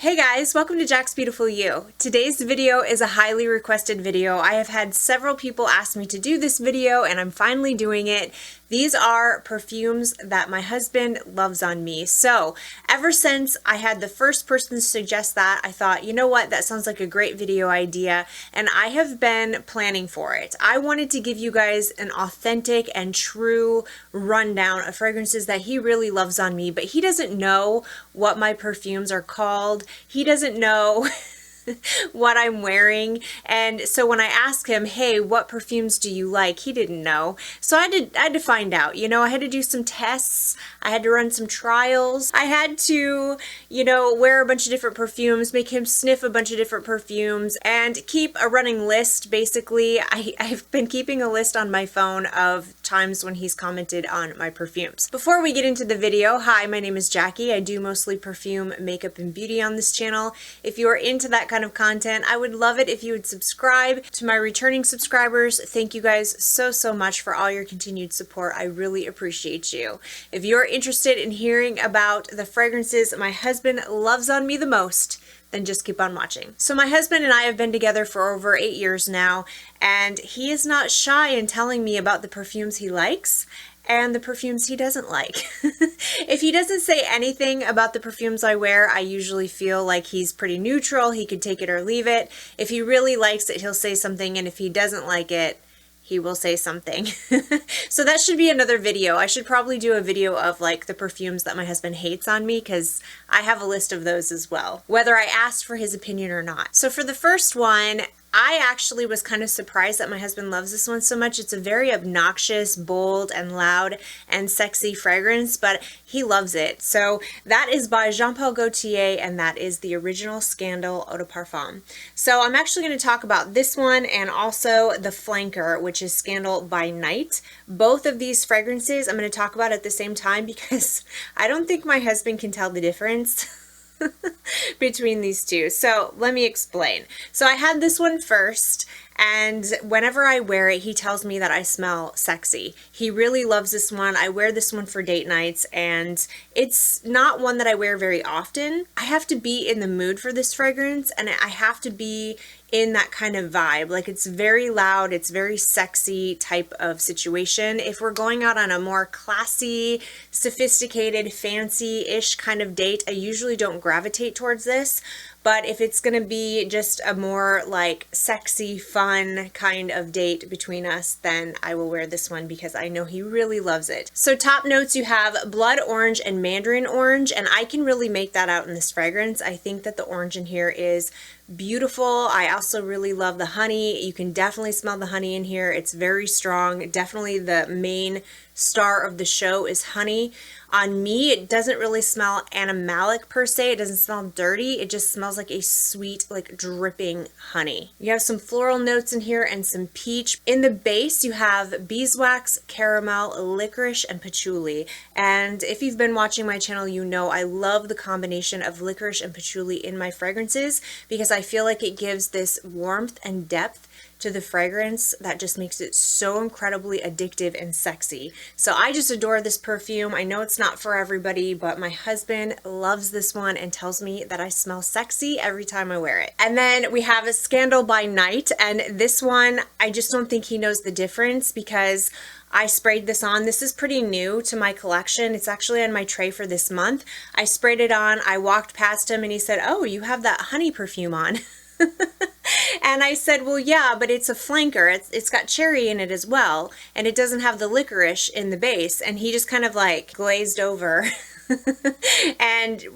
Hey guys, welcome to Jack's Beautiful You. Today's video is a highly requested video. I have had several people ask me to do this video and I'm finally doing it. These are perfumes that my husband loves on me. So ever since I had the first person suggest that, I thought, you know what, that sounds like a great video idea, and I have been planning for it. I wanted to give you guys an authentic and true rundown of fragrances that he really loves on me, but he doesn't know what my perfumes are called. He doesn't know what I'm wearing, and so when I asked him, hey, what perfumes do you like, he didn't know. So I had to find out. You know, I had to do some tests, I had to run some trials, I had to, you know, wear a bunch of different perfumes, make him sniff a bunch of different perfumes, and keep a running list. Basically, I've been keeping a list on my phone of times when he's commented on my perfumes. Before we get into the video, hi, my name is Jackie. I do mostly perfume, makeup, and beauty on this channel. If you are into that kind of content, I would love it if you would subscribe. To my returning subscribers, thank you guys so much for all your continued support. I really appreciate you. If you're interested in hearing about the fragrances my husband loves on me the most, then just keep on watching. So my husband and I have been together for over 8 years now, and he is not shy in telling me about the perfumes he likes and the perfumes he doesn't like. If he doesn't say anything about the perfumes I wear, I usually feel like he's pretty neutral. He could take it or leave it. If he really likes it, he'll say something, and if he doesn't like it, he will say something. So that should be another video. I should probably do a video of like the perfumes that my husband hates on me, because I have a list of those as well, whether I asked for his opinion or not. So for the first one, I actually was kind of surprised that my husband loves this one so much. It's a very obnoxious, bold, and loud, and sexy fragrance, but he loves it. So that is by Jean-Paul Gaultier, and that is the original Scandal Eau de Parfum. So I'm actually going to talk about this one and also the flanker, which is Scandal by Night. Both of these fragrances I'm going to talk about at the same time because I don't think my husband can tell the difference between these two. So let me explain. So I had this one first, and whenever I wear it, he tells me that I smell sexy. He really loves this one. I wear this one for date nights, and it's not one that I wear very often. I have to be in the mood for this fragrance, and I have to be in that kind of vibe. Like, it's very loud, it's very sexy type of situation. If we're going out on a more classy, sophisticated, fancy-ish kind of date, I usually don't gravitate towards this. But if it's going to be just a more like sexy, fun kind of date between us, then I will wear this one because I know he really loves it. So top notes, you have blood orange and mandarin orange, and I can really make that out in this fragrance. I think that the orange in here is beautiful. I also really love the honey. You can definitely smell the honey in here. It's very strong. Definitely the main star of the show is honey. On me, it doesn't really smell animalic per se. It doesn't smell dirty. It just smells like a sweet, like dripping honey. You have some floral notes in here and some peach. In the base, you have beeswax, caramel, licorice, and patchouli. And if you've been watching my channel, you know I love the combination of licorice and patchouli in my fragrances because I feel like it gives this warmth and depth to the fragrance that just makes it so incredibly addictive and sexy. So I just adore this perfume. I know it's not for everybody, but my husband loves this one and tells me that I smell sexy every time I wear it. And then we have a Scandal by Night, and this one, I just don't think he knows the difference because I sprayed this on. This is pretty new to my collection. It's actually on my tray for this month. I sprayed it on, I walked past him, and he said, oh, you have that honey perfume on. And I said, well, yeah, but it's a flanker. It's got cherry in it as well, and it doesn't have the licorice in the base. And he just kind of like glazed over and he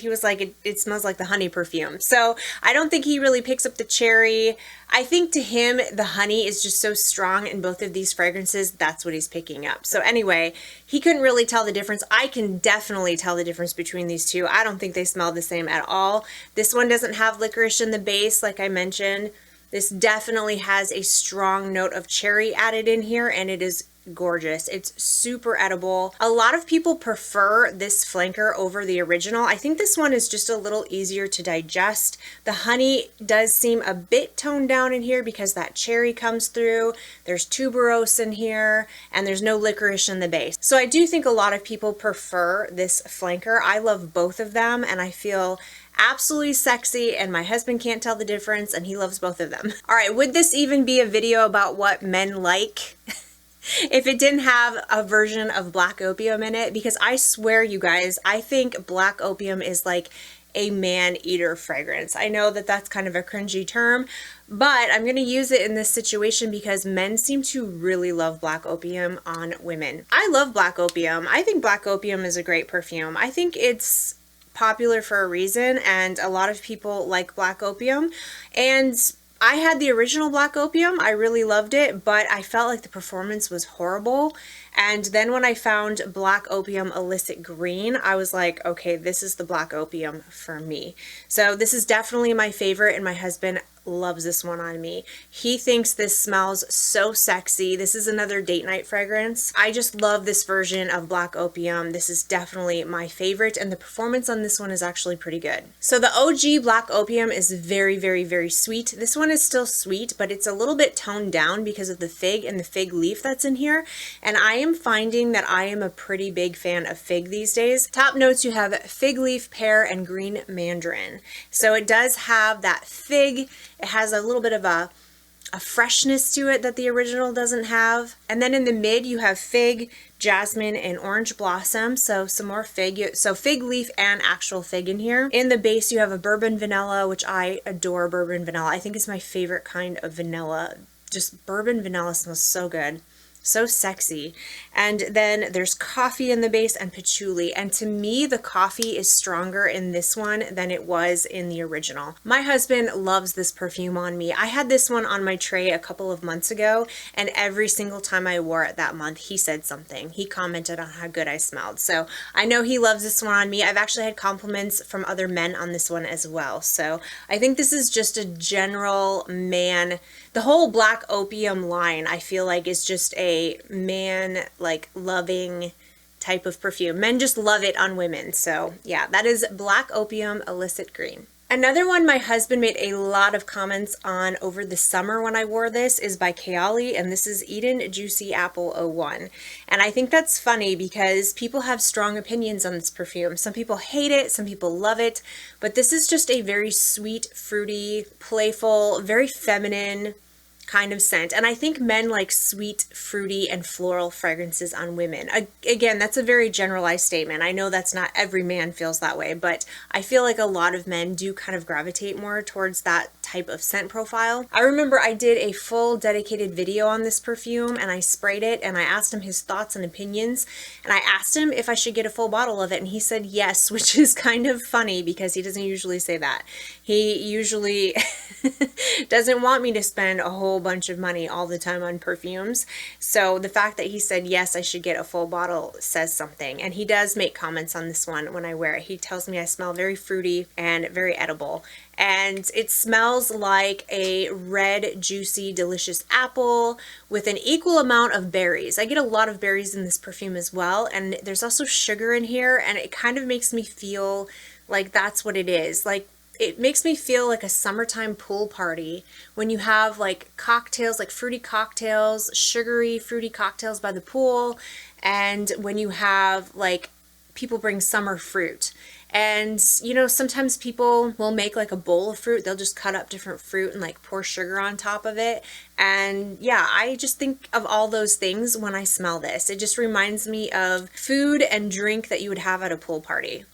was like, it smells like the honey perfume. So I don't think he really picks up the cherry. I think to him, the honey is just so strong in both of these fragrances. That's what he's picking up. So anyway, he couldn't really tell the difference. I can definitely tell the difference between these two. I don't think they smell the same at all. This one doesn't have licorice in the base, like I mentioned. This definitely has a strong note of cherry added in here, and it is gorgeous. It's super edible. A lot of people prefer this flanker over the original. I think this one is just a little easier to digest. The honey does seem a bit toned down in here because that cherry comes through. There's tuberose in here, and there's no licorice in the base. So I do think a lot of people prefer this flanker. I love both of them, and I feel absolutely sexy, and my husband can't tell the difference, and he loves both of them. All right, would this even be a video about what men like if it didn't have a version of Black Opium in it? Because I swear, you guys, I think Black Opium is like a man-eater fragrance. I know that that's kind of a cringy term, but I'm going to use it in this situation because men seem to really love Black Opium on women. I love Black Opium. I think Black Opium is a great perfume. I think it's popular for a reason, and a lot of people like Black Opium. And I had the original Black Opium. I really loved it, but I felt like the performance was horrible. And then when I found Black Opium Illicit Green, I was like, okay, this is the Black Opium for me. So this is definitely my favorite, and my husband loves this one on me. He thinks this smells so sexy. This is another date night fragrance. I just love this version of Black Opium. This is definitely my favorite, and the performance on this one is actually pretty good. So the OG Black Opium is very, very, very sweet. This one is still sweet, but it's a little bit toned down because of the fig and the fig leaf that's in here. And I am finding that I am a pretty big fan of fig these days. Top notes, you have fig leaf, pear, and green mandarin. So it does have that fig. It has a little bit of a freshness to it that the original doesn't have. And then in the mid, you have fig, jasmine, and orange blossom. So some more fig. So fig leaf and actual fig in here. In the base, you have a bourbon vanilla, which I adore bourbon vanilla. I think it's my favorite kind of vanilla. Just bourbon vanilla smells so good. So sexy. And then there's coffee in the base and patchouli, and to me the coffee is stronger in this one than it was in the original. My husband loves this perfume on me. I had this one on my tray a couple of months ago, and every single time I wore it that month he said something. He commented on how good I smelled. So I know he loves this one on me. I've actually had compliments from other men on this one as well. So I think this is just a general man. The whole Black Opium line, I feel like, is just a man, like, loving type of perfume. Men just love it on women. So yeah, that is Black Opium Illicit Green. Another one my husband made a lot of comments on over the summer when I wore this is by Kayali, and this is Eden Juicy Apple 01. And I think that's funny because people have strong opinions on this perfume. Some people hate it, some people love it, but this is just a very sweet, fruity, playful, very feminine kind of scent. And I think men like sweet, fruity, and floral fragrances on women. Again, that's a very generalized statement. I know that's not every man feels that way, but I feel like a lot of men do kind of gravitate more towards that type of scent profile. I remember I did a full dedicated video on this perfume, and I sprayed it, and I asked him his thoughts and opinions, and I asked him if I should get a full bottle of it, and he said yes, which is kind of funny because he doesn't usually say that. He usually doesn't want me to spend a whole bunch of money all the time on perfumes. So the fact that he said yes, I should get a full bottle says something. And he does make comments on this one when I wear it. He tells me I smell very fruity and very edible. And it smells like a red, juicy, delicious apple with an equal amount of berries. I get a lot of berries in this perfume as well. And there's also sugar in here, and it kind of makes me feel like that's what it is. Like, it makes me feel like a summertime pool party when you have like cocktails, like fruity cocktails, sugary fruity cocktails by the pool, and when you have like people bring summer fruit. And you know, sometimes people will make like a bowl of fruit. They'll just cut up different fruit and like pour sugar on top of it. And yeah, I just think of all those things when I smell this. It just reminds me of food and drink that you would have at a pool party.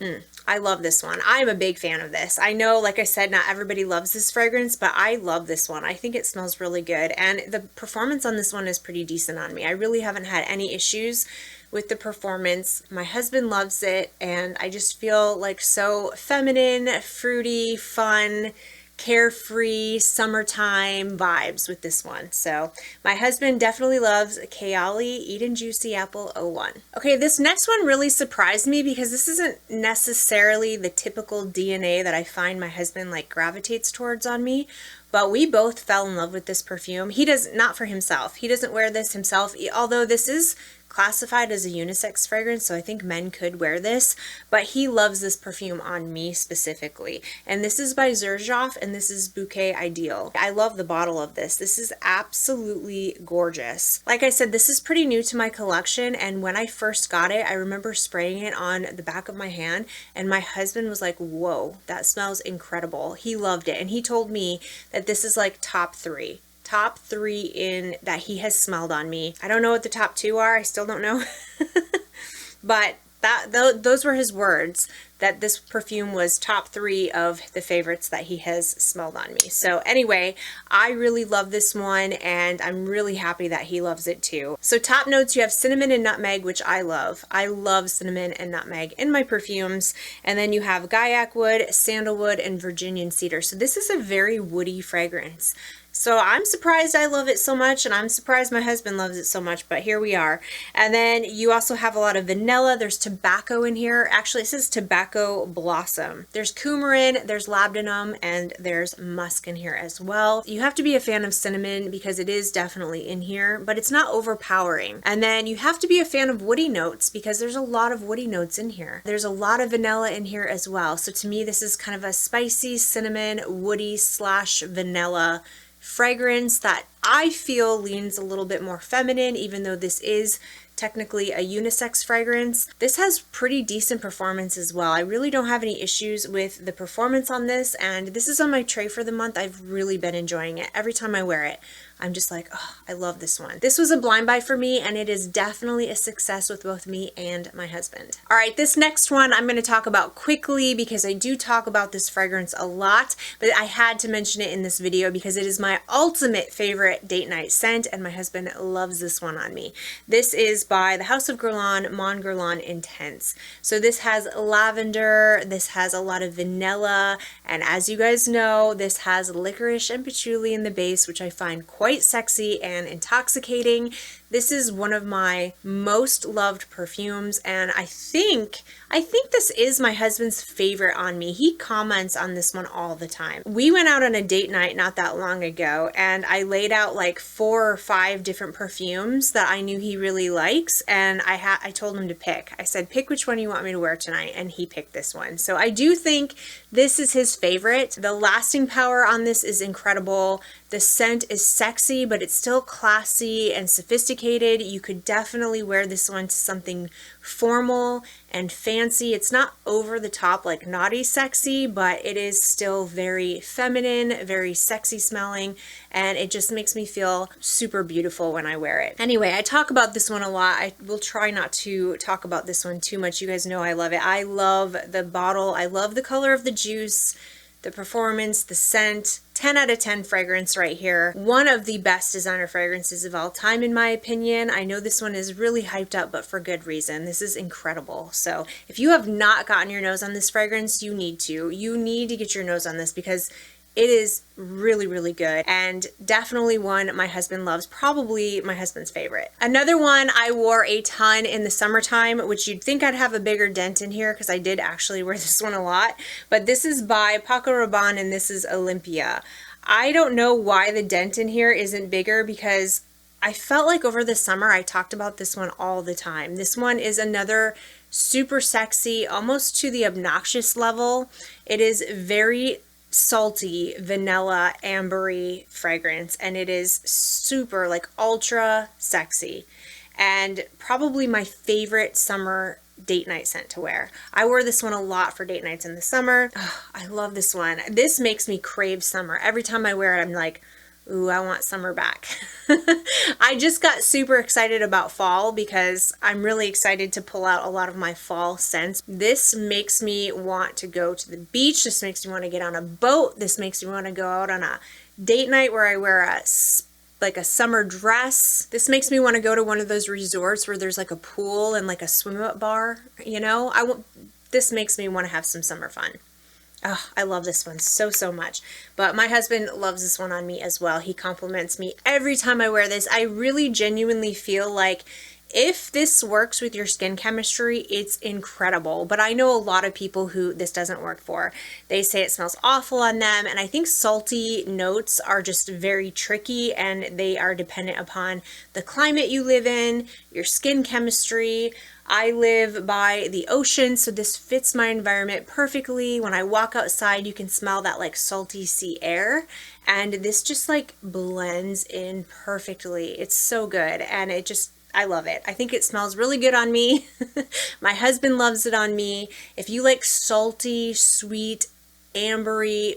I love this one. I'm a big fan of this. I know, like I said, not everybody loves this fragrance, but I love this one. I think it smells really good, and the performance on this one is pretty decent on me. I really haven't had any issues with the performance. My husband loves it, and I just feel like so feminine, fruity, fun, carefree, summertime vibes with this one. So my husband definitely loves Kayali Eden Juicy Apple 01. Okay, this next one really surprised me because this isn't necessarily the typical DNA that I find my husband like gravitates towards on me, but we both fell in love with this perfume. He does not for himself. He doesn't wear this himself, although this is classified as a unisex fragrance, so I think men could wear this, but he loves this perfume on me specifically. And this is by Xerjoff, and this is Bouquet Ideale. I love the bottle of this. This is absolutely gorgeous. Like I said, this is pretty new to my collection, and when I first got it, I remember spraying it on the back of my hand, and my husband was like, whoa, that smells incredible. He loved it, and he told me that this is like top three in that he has smelled on me. I don't know what the top two are. I still don't know. But those were his words, that this perfume was top three of the favorites that he has smelled on me. So anyway, I really love this one, and I'm really happy that he loves it too. So top notes, you have cinnamon and nutmeg, which I love. I love cinnamon and nutmeg in my perfumes. And then you have guaiac wood, sandalwood, and Virginian cedar. So this is a very woody fragrance. So I'm surprised I love it so much, and I'm surprised my husband loves it so much, but here we are. And then you also have a lot of vanilla. There's tobacco in here. Actually, it says tobacco blossom. There's coumarin, there's labdanum, and there's musk in here as well. You have to be a fan of cinnamon because it is definitely in here, but it's not overpowering. And then you have to be a fan of woody notes because there's a lot of woody notes in here. There's a lot of vanilla in here as well. So to me, this is kind of a spicy cinnamon, woody / vanilla fragrance that I feel leans a little bit more feminine, even though this is technically a unisex fragrance. This has pretty decent performance as well. I really don't have any issues with the performance on this, and this is on my tray for the month. I've really been enjoying it. Every time I wear it, I'm just like, oh, I love this one. This was a blind buy for me, and it is definitely a success with both me and my husband. All right, this next one I'm going to talk about quickly because I do talk about this fragrance a lot, but I had to mention it in this video because it is my ultimate favorite date night scent, and my husband loves this one on me. This is by the House of Guerlain Mon Guerlain Intense. So this has lavender, this has a lot of vanilla, and as you guys know, this has licorice and patchouli in the base, which I find quite sexy and intoxicating. This is one of my most loved perfumes, and I think this is my husband's favorite on me. He comments on this one all the time. We went out on a date night not that long ago, and I laid out like 4 or 5 different perfumes that I knew he really likes, and I told him to pick. I said, pick which one you want me to wear tonight, and he picked this one. So I do think this is his favorite. The lasting power on this is incredible. The scent is sexy, but it's still classy and sophisticated. You could definitely wear this one to something formal and fancy. It's not over the top like naughty sexy, but it is still very feminine, very sexy smelling, and it just makes me feel super beautiful when I wear it. Anyway, I talk about this one a lot. I will try not to talk about this one too much. You guys know I love it. I love the bottle. I love the color of the juice, the performance, the scent. 10 out of 10 fragrance right here. One of the best designer fragrances of all time, in my opinion. I know this one is really hyped up, but for good reason. This is incredible. So if you have not gotten your nose on this fragrance, you need to. You need to get your nose on this because it is really, really good, and definitely one my husband loves, probably my husband's favorite. Another one I wore a ton in the summertime, which you'd think I'd have a bigger dent in here because I did actually wear this one a lot, but this is by Paco Rabanne, and this is Olympea. I don't know why the dent in here isn't bigger because I felt like over the summer I talked about this one all the time. This one is another super sexy, almost to the obnoxious level. It is very salty, vanilla, ambery fragrance, and it is super like ultra sexy, and probably my favorite summer date night scent to wear. I wore this one a lot for date nights in the summer. Oh, I love this one. This makes me crave summer. Every time I wear it, I'm like, ooh, I want summer back. I just got super excited about fall because I'm really excited to pull out a lot of my fall scents. This makes me want to go to the beach. This makes me want to get on a boat. This makes me want to go out on a date night where I wear a summer dress. This makes me want to go to one of those resorts where there's like a pool and like a swim up bar, you know? This makes me want to have some summer fun. Oh, I love this one so, so much. But my husband loves this one on me as well. He compliments me every time I wear this. I really genuinely feel like If this works with your skin chemistry, it's incredible. But I know a lot of people who this doesn't work for. They say it smells awful on them, and I think salty notes are just very tricky, and they are dependent upon the climate you live in, your skin chemistry. I live by the ocean, so this fits my environment perfectly. When I walk outside, you can smell that like salty sea air, and this just like blends in perfectly. It's so good, and I love it. I think it smells really good on me. My husband loves it on me. If you like salty, sweet, ambery,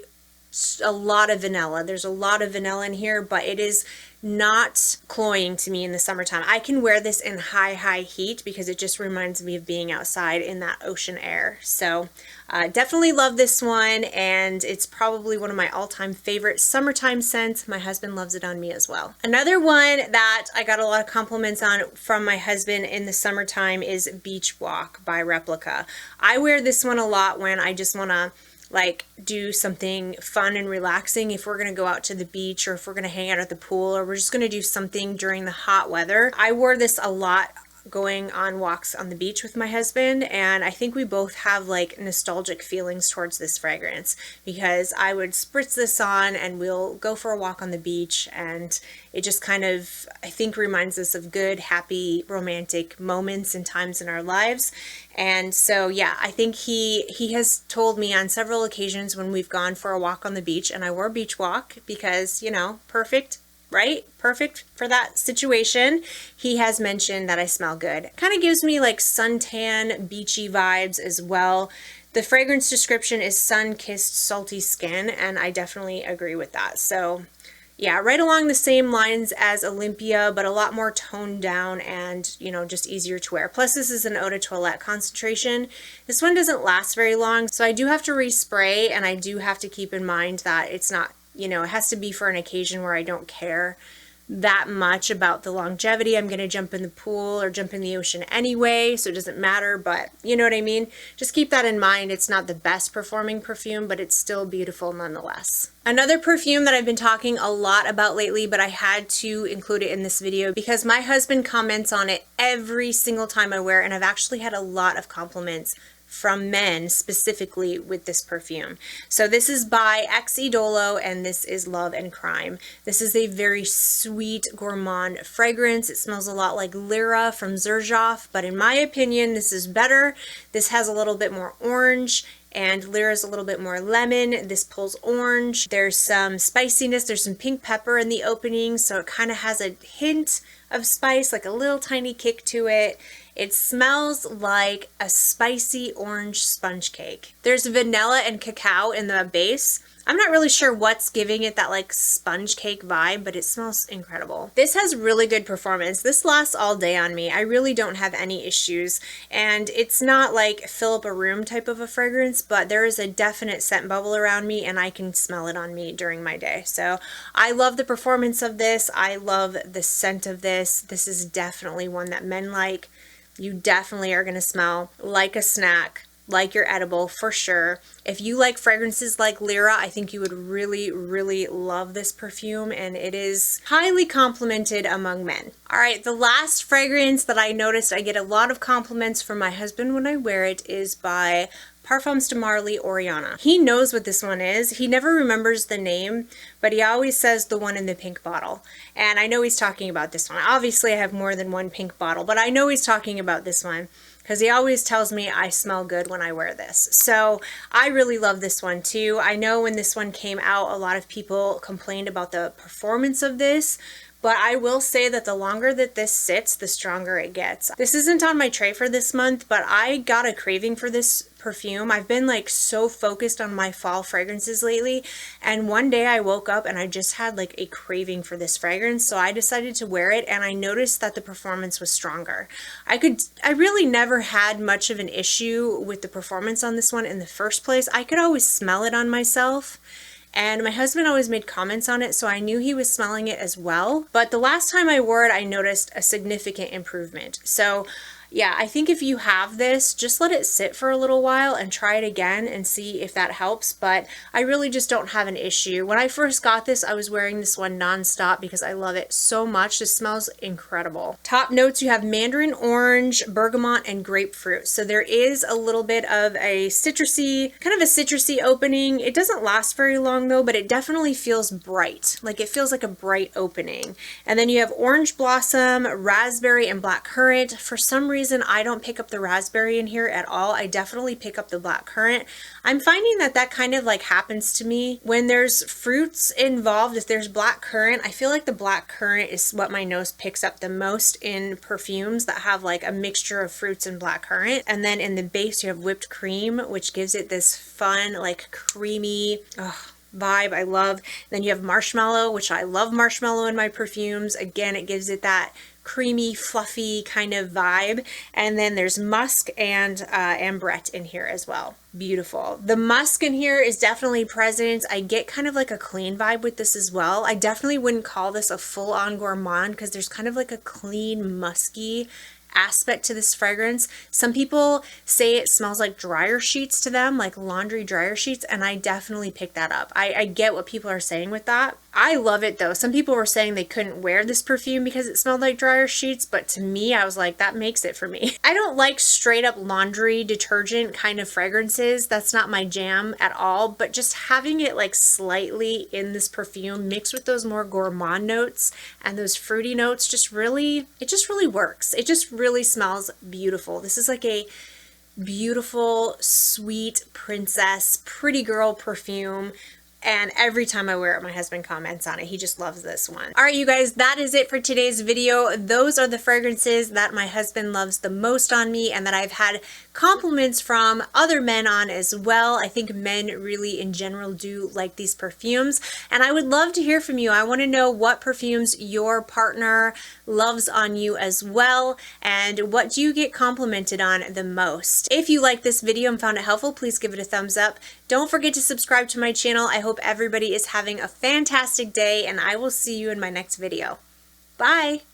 a lot of vanilla. There's a lot of vanilla in here, but it is not cloying to me in the summertime. I can wear this in high heat because it just reminds me of being outside in that ocean air. So definitely love this one, and it's probably one of my all-time favorite summertime scents. My husband loves it on me as well. Another one that I got a lot of compliments on from my husband in the summertime is Beach Walk by Replica. I wear this one a lot when I just want to like do something fun and relaxing. If we're gonna go out to the beach, or if we're gonna hang out at the pool, or we're just gonna do something during the hot weather. I wore this a lot going on walks on the beach with my husband, and I think we both have like nostalgic feelings towards this fragrance, because I would spritz this on and we'll go for a walk on the beach, and it just kind of, I think, reminds us of good, happy, romantic moments and times in our lives. And so yeah, I think he has told me on several occasions when we've gone for a walk on the beach, and I wore Beach Walk because, you know, perfect, right? Perfect for that situation. He has mentioned that I smell good. Kind of gives me like suntan, beachy vibes as well. The fragrance description is sun-kissed salty skin, and I definitely agree with that. So yeah, right along the same lines as Olympea, but a lot more toned down and, you know, just easier to wear. Plus, this is an eau de toilette concentration. This one doesn't last very long, so I do have to respray, and I do have to keep in mind that it's not, you know, it has to be for an occasion where I don't care that much about the longevity. I'm going to jump in the pool or jump in the ocean anyway, so it doesn't matter, but you know what I mean? Just keep that in mind. It's not the best performing perfume, but it's still beautiful nonetheless. Another perfume that I've been talking a lot about lately, but I had to include it in this video because my husband comments on it every single time I wear it, and I've actually had a lot of compliments from men specifically with this perfume. So this is by Idolo, and this is Love and Crime. This is a very sweet gourmand fragrance. It smells a lot like Lyra from Xerjoff, but in my opinion, this is better. This has a little bit more orange, and Lyra's a little bit more lemon. This pulls orange. There's some spiciness. There's some pink pepper in the opening, so it kind of has a hint of spice, like a little tiny kick to it. It smells like a spicy orange sponge cake. There's vanilla and cacao in the base. I'm not really sure what's giving it that like sponge cake vibe, but it smells incredible. This has really good performance. This lasts all day on me. I really don't have any issues, and it's not like fill up a room type of a fragrance, but there is a definite scent bubble around me, and I can smell it on me during my day. So I love the performance of this. I love the scent of this. This is definitely one that men like. You definitely are going to smell like a snack, like your edible for sure. If you like fragrances like Lyra, I think you would really, really love this perfume, and it is highly complimented among men. All right, the last fragrance that I noticed I get a lot of compliments from my husband when I wear it is by Parfums de Marly Oriana. He knows what this one is. He never remembers the name, but he always says the one in the pink bottle. And I know he's talking about this one. Obviously, I have more than one pink bottle, but I know he's talking about this one because he always tells me I smell good when I wear this. So I really love this one too. I know when this one came out, a lot of people complained about the performance of this, but I will say that the longer that this sits, the stronger it gets. This isn't on my tray for this month, but I got a craving for this perfume. I've been like so focused on my fall fragrances lately, and one day I woke up and I just had like a craving for this fragrance, so I decided to wear it, and I noticed that the performance was stronger. I really never had much of an issue with the performance on this one in the first place. I could always smell it on myself, and my husband always made comments on it, so I knew he was smelling it as well. But the last time I wore it, I noticed a significant improvement. So yeah, I think if you have this, just let it sit for a little while and try it again and see if that helps. But I really just don't have an issue. When I first got this, I was wearing this one nonstop because I love it so much. This smells incredible. Top notes, you have mandarin orange, bergamot, and grapefruit. So there is a little bit of a citrusy, kind of a citrusy opening. It doesn't last very long though, but it definitely feels bright. Like it feels like a bright opening. And then you have orange blossom, raspberry, and black currant. For some reason, I don't pick up the raspberry in here at all. I definitely pick up the black currant. I'm finding that that kind of like happens to me when there's fruits involved. If there's black currant, I feel like the black currant is what my nose picks up the most in perfumes that have like a mixture of fruits and black currant. And then in the base, you have whipped cream, which gives it this fun, like creamy, vibe I love. Then you have marshmallow, which I love marshmallow in my perfumes. Again, it gives it that creamy, fluffy kind of vibe. And then there's musk and ambrette in here as well. Beautiful. The musk in here is definitely present. I get kind of like a clean vibe with this as well. I definitely wouldn't call this a full-on gourmand because there's kind of like a clean, musky aspect to this fragrance. Some people say it smells like dryer sheets to them, like laundry dryer sheets, and I definitely pick that up. I get what people are saying with that. I love it though. Some people were saying they couldn't wear this perfume because it smelled like dryer sheets, but to me, I was like, that makes it for me. I don't like straight up laundry detergent kind of fragrances. That's not my jam at all, but just having it like slightly in this perfume mixed with those more gourmand notes and those fruity notes it just really works. It just really smells beautiful. This is like a beautiful, sweet princess, pretty girl perfume. And every time I wear it, my husband comments on it. He just loves this one. All right, you guys, that is it for today's video. Those are the fragrances that my husband loves the most on me and that I've had compliments from other men on as well. I think men really in general do like these perfumes. And I would love to hear from you. I want to know what perfumes your partner loves on you as well. And what do you get complimented on the most? If you like this video and found it helpful, please give it a thumbs up. Don't forget to subscribe to my channel. I hope everybody is having a fantastic day and I will see you in my next video. Bye!